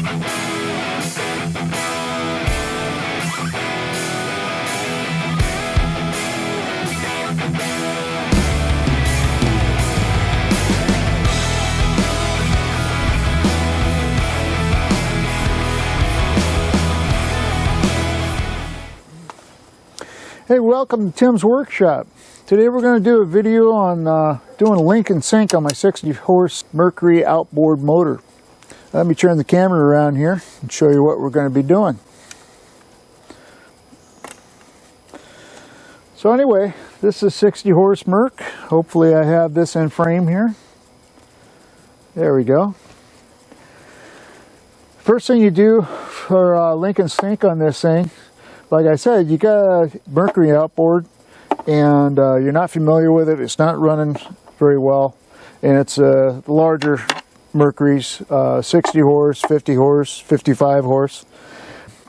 Hey, welcome to Tim's Workshop. Today we're going to do a video on doing a link and sync on my 60 horse Mercury outboard motor. Let me turn the camera around here and show you what we're going to be doing. So anyway, this is 60 horse Merc. Hopefully I have this in frame here. There we go. First thing you do for link and sync on this thing, like I said, you got a Mercury outboard and you're not familiar with it. It's not running very well, and it's larger Mercury's, 60 horse, 50 horse, 55 horse.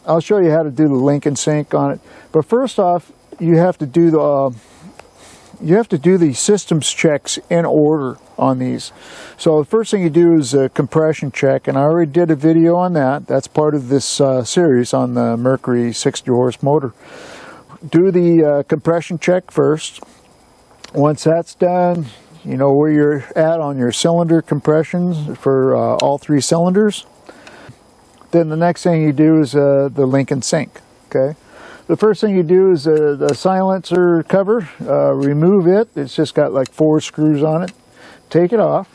I'll show you how to do the link and sync on it. But first off, you have to do the systems checks in order on these. So the first thing you do is a compression check, and I already did a video on that. That's part of this series on the Mercury 60 horse motor. Do the compression check first. Once that's done, you know where you're at on your cylinder compressions for all three cylinders. Then the next thing you do is the link and sync. Okay. The first thing you do is the silencer cover, remove it. It's just got like 4 screws on it. Take it off.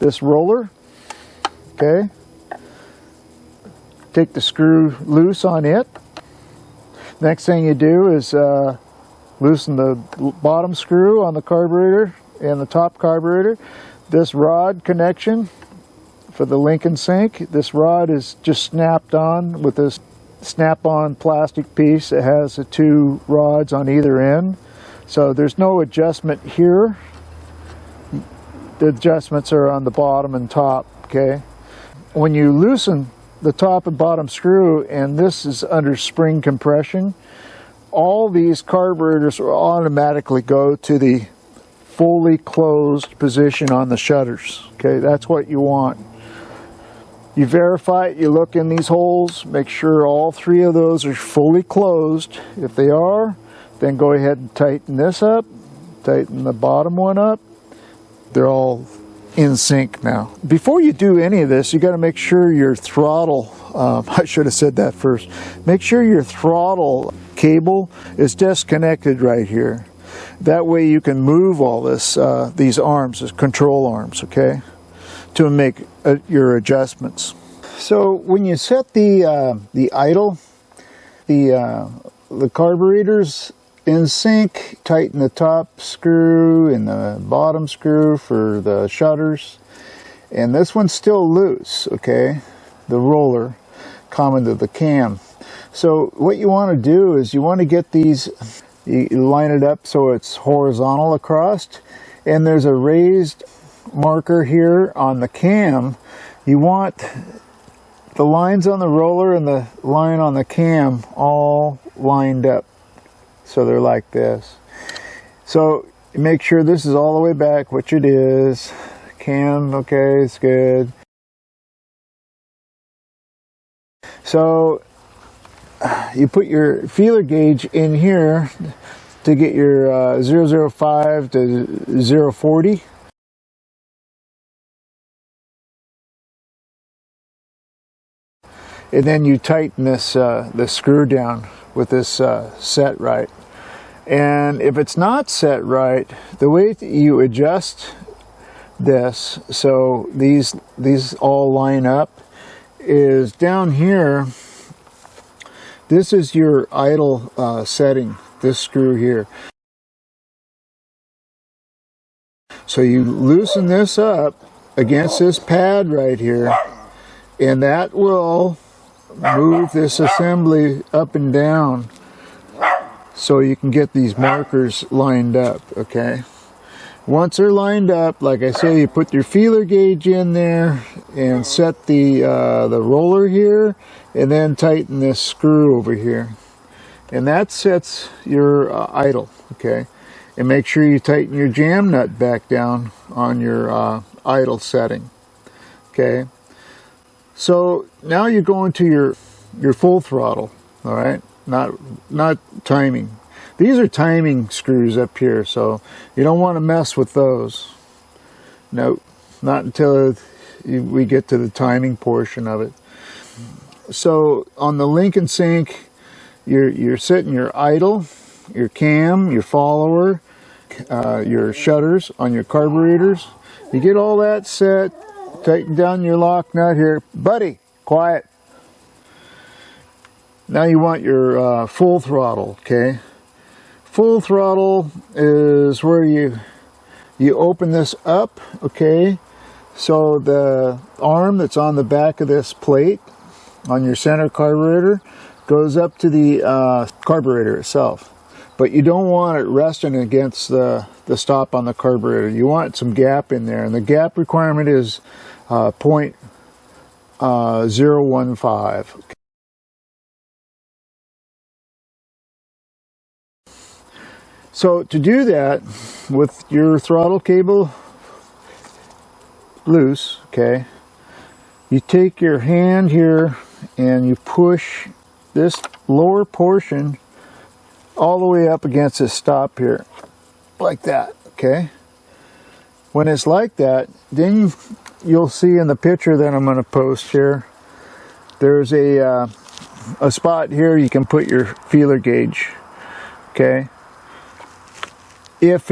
This roller, okay. Take the screw loose on it. Next thing you do is loosen the bottom screw on the carburetor and the top carburetor. This rod connection for the link and sync, this rod is just snapped on with this snap-on plastic piece. It has the 2 rods on either end, so there's no adjustment here. The adjustments are on the bottom and top. Okay, when you loosen the top and bottom screw, and this is under spring compression, all these carburetors will automatically go to the fully closed position on the shutters. Okay, that's what you want. You verify it, you look in these holes, make sure all 3 of those are fully closed. If they are, then go ahead and tighten this up, tighten the bottom one up. They're all in sync now. Before you do any of this, you got to make sure your throttle, I should have said that first, make sure your throttle cable is disconnected right here. That way you can move all this, these arms, as control arms, okay, to make your adjustments. So when you set the idle, the carburetors in sync, tighten the top screw and the bottom screw for the shutters, and this one's still loose, okay, the roller common to the cam. So what you want to do is you want to get these, you line it up so it's horizontal across, and there's a raised marker here on the cam. You want the lines on the roller and the line on the cam all lined up, so they're like this. So make sure this is all the way back, which it is. Cam, okay, it's good. So you put your feeler gauge in here to get your 005 to 040. And then you tighten this the screw down with this set right. And if it's not set right, the way that you adjust this so these all line up is down here. This is your idle setting, this screw here. So you loosen this up against this pad right here, and that will move this assembly up and down so you can get these markers lined up, okay? Once they're lined up, like I say, you put your feeler gauge in there and set the roller here, and then tighten this screw over here. And that sets your idle, okay? And make sure you tighten your jam nut back down on your idle setting, okay? So now you go into your full throttle, all right? Not timing. These are timing screws up here, so you don't want to mess with those. No, not until we get to the timing portion of it. So on the link and sync, you're setting your idle, your cam, your follower, your shutters on your carburetors. You get all that set, tighten down your lock nut here. Buddy, quiet. Now you want your full throttle, okay? Full throttle is where you open this up, okay? So the arm that's on the back of this plate on your center carburetor goes up to the carburetor itself. But you don't want it resting against the stop on the carburetor. You want some gap in there, and the gap requirement is 0.015. So to do that, with your throttle cable loose, okay, you take your hand here and you push this lower portion all the way up against this stop here, like that, okay? When it's like that, then you'll see in the picture that I'm going to post here, there's a spot here you can put your feeler gauge, okay? If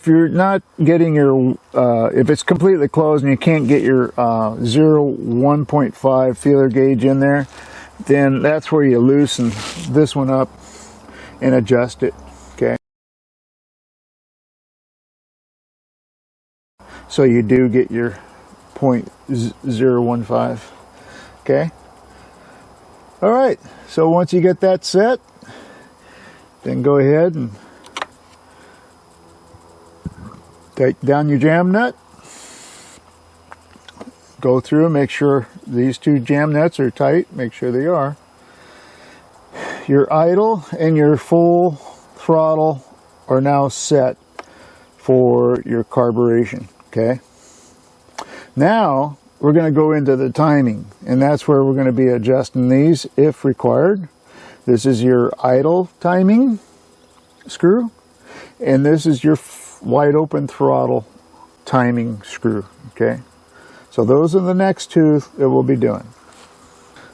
you're not getting your, if it's completely closed and you can't get your 1.5 feeler gauge in there, then that's where you loosen this one up and adjust it, okay? So you do get your 0.015, okay? All right, so once you get that set, then go ahead and tighten down your jam nut. Go through and make sure these two jam nuts are tight. Make sure they are. Your idle and your full throttle are now set for your carburation, okay? Now we're going to go into the timing, and that's where we're going to be adjusting these if required. This is your idle timing screw, and this is your wide open throttle timing screw, okay? So those are the next two that we'll be doing.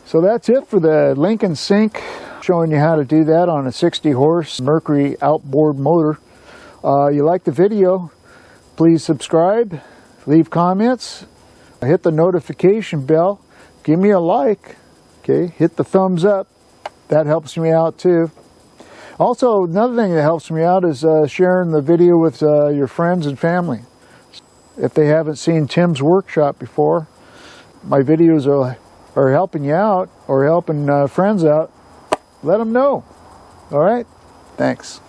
So that's it for the link and sync, showing you how to do that on a 60 horse Mercury outboard motor. You like the video, please subscribe, leave comments, hit the notification bell, give me a like, okay? Hit the thumbs up, that helps me out too. Also, another thing that helps me out is sharing the video with your friends and family. If they haven't seen Tim's workshop before, my videos are helping you out or helping friends out, let them know. All right? Thanks.